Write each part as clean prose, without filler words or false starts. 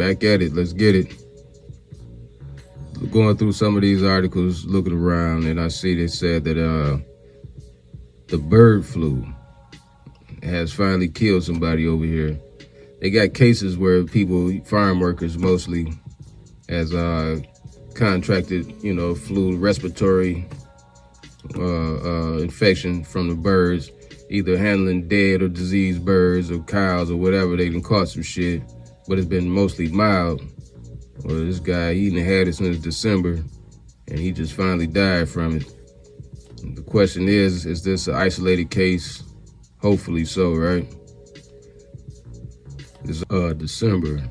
Back at it. Let's get it. Going through some of these articles, looking around, and I see they said that the bird flu has finally killed somebody over here. They got cases where people, farm workers mostly, has contracted, flu, respiratory infection from the birds, either handling dead or diseased birds or cows or whatever. They done caught some shit, but it's been mostly mild. Well, this guy, he done had it since December, and he just finally died from it. The question is this an isolated case? Hopefully so, right? This December,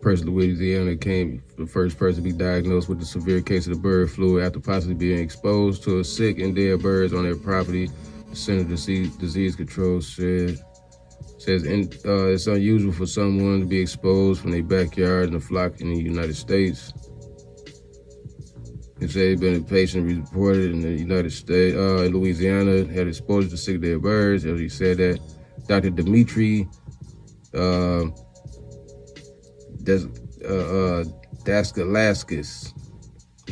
Louisiana became the first person to be diagnosed with a severe case of the bird flu after possibly being exposed to a sick and dead birds on their property. The Center for Disease Control says it's unusual for someone to be exposed from their backyard in a flock in the United States. It said been a patient reported in the United States, in Louisiana, had exposure to sick dead birds. As he said that, Dr. Dimitri Daskalaskis,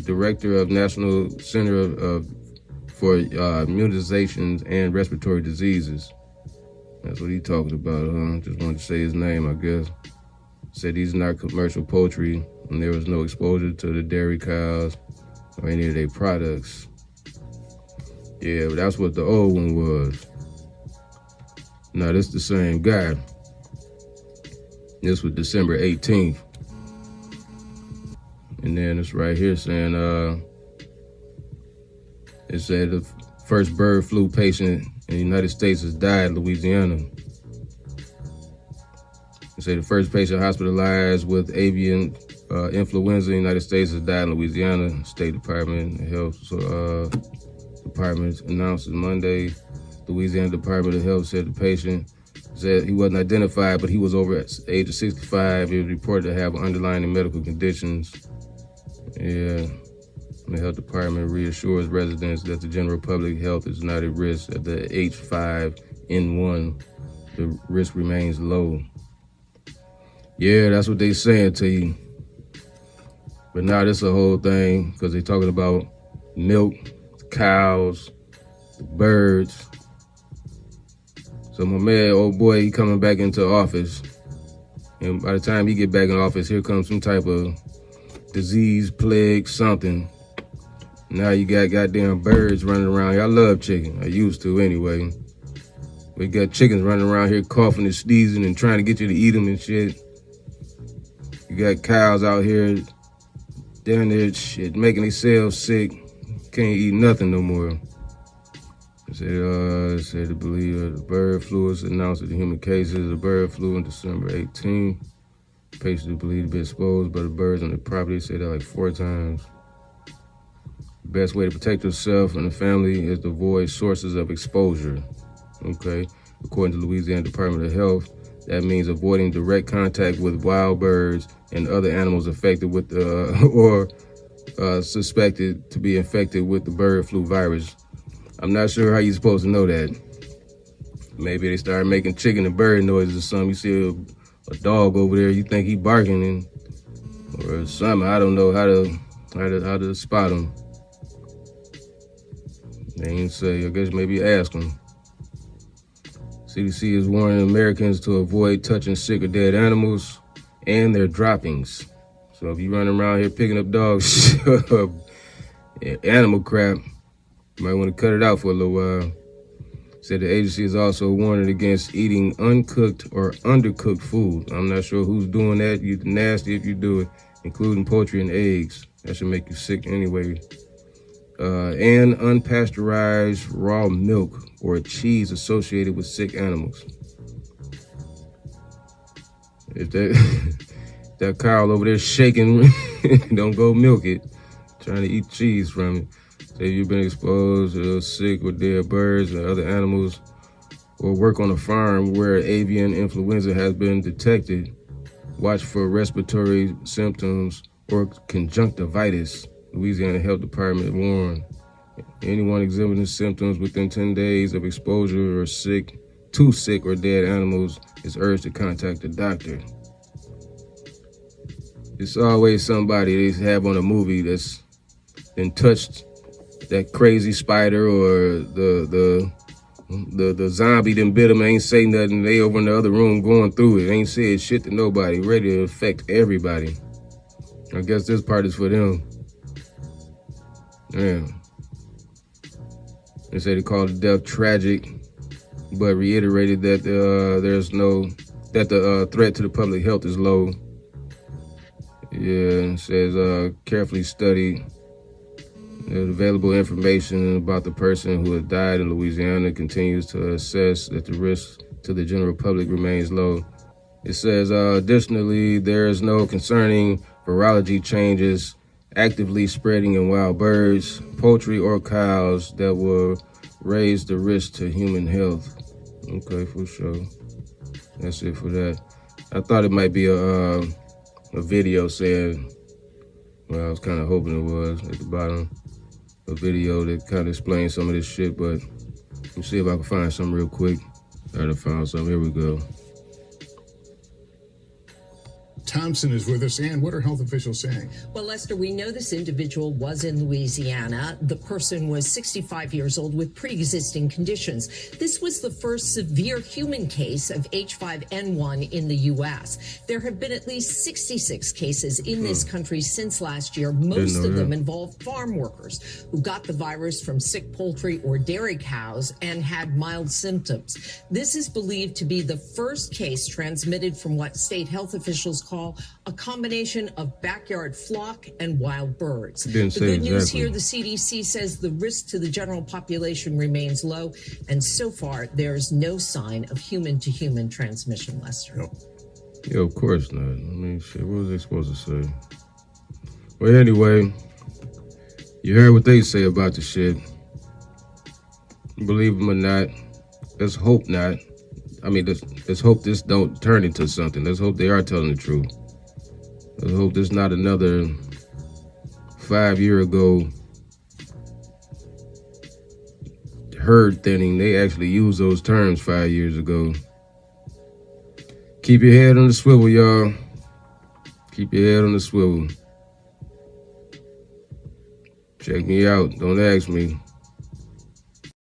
director of National Center for Immunizations and Respiratory Diseases. That's what he talking about, huh? Just wanted to say his name, I guess. Said these are not commercial poultry, and there was no exposure to the dairy cows or any of their products. Yeah, but that's what the old one was. Now, this the same guy. This was December 18th. And then it's right here saying, it said the first bird flu patient in the United States has died in Louisiana. It said the first patient hospitalized with avian influenza in the United States has died in Louisiana. State Department of Health Department announced Monday. Louisiana Department of Health said the patient said he wasn't identified, but he was over at the age of 65. He was reported to have underlying medical conditions. Yeah. The health department reassures residents that the general public health is not at risk. At the H5N1, the risk remains low. Yeah, that's what they saying to you. But now this is a whole thing because they're talking about milk, cows, birds. So my man, old boy, he coming back into office. And by the time he get back in office, here comes some type of disease, plague, something. Now you got goddamn birds running around. I love chicken. I used to anyway. We got chickens running around here coughing and sneezing and trying to get you to eat them and shit. You got cows out here down there shit making themselves sick. Can't eat nothing no more. It said to believe the bird flu was announced that the human cases of bird flu on December 18th. Patients believed to be exposed by the birds on their property. Said that like 4 times. The best way to protect yourself and the family is to avoid sources of exposure. Okay, according to Louisiana Department of Health, that means avoiding direct contact with wild birds and other animals affected with or suspected to be infected with the bird flu virus. I'm not sure how you're supposed to know that. Maybe they start making chicken and bird noises or something. You see a dog over there, you think he barking or something. I don't know how to spot him. They ain't say. I guess maybe ask them. CDC is warning Americans to avoid touching sick or dead animals and their droppings. So if you run around here picking up dogs, animal crap, you might want to cut it out for a little while. Said the agency is also warning against eating uncooked or undercooked food. I'm not sure who's doing that. You're nasty if you do it, including poultry and eggs. That should make you sick anyway. And unpasteurized raw milk or cheese associated with sick animals. If that cow over there shaking, don't go milk it. Trying to eat cheese from it. Say you've been exposed to sick or dead birds and other animals, or work on a farm where avian influenza has been detected, watch for respiratory symptoms or conjunctivitis. Louisiana Health Department warned anyone exhibiting symptoms within 10 days of exposure or to sick or dead animals is urged to contact a doctor. It's always somebody they have on a movie that's been touched that crazy spider or the zombie done bit them, ain't say nothing. They over in the other room going through it, ain't said shit to nobody, ready to affect everybody. I guess this part is for them. Yeah. They say they called the death tragic, but reiterated that the threat to the public health is low. Yeah, it says carefully studied. There's available information about the person who has died in Louisiana continues to assess that the risk to the general public remains low. It says, additionally, there is no concerning virology changes actively spreading in wild birds, poultry, or cows that will raise the risk to human health. Okay, for sure. That's it for that. I thought it might be a video saying, well, I was kind of hoping it was at the bottom, a video that kind of explains some of this shit, but let me see if I can find something real quick. I already found something. Here we go. Thompson is with us. Ann, what are health officials saying? Well, Lester, we know this individual was in Louisiana. The person was 65 years old with pre-existing conditions. This was the first severe human case of H5N1 in the U.S. There have been at least 66 cases in this country since last year. Most of them involved farm workers who got the virus from sick poultry or dairy cows and had mild symptoms. This is believed to be the first case transmitted from what state health officials call a combination of backyard flock and wild birds. The good news here, the CDC says the risk to the general population remains low, and so far there's no sign of human-to-human transmission, Lester. Yeah, of course not. I mean, shit, what was they supposed to say? Well, anyway, you heard what they say about the shit. Believe them or not, let's hope not. I mean, let's hope this don't turn into something. Let's hope they are telling the truth. Let's hope this not another 5 year ago herd thinning. They actually used those terms 5 years ago. Keep your head on the swivel, y'all. Keep your head on the swivel. Check me out. Don't ask me.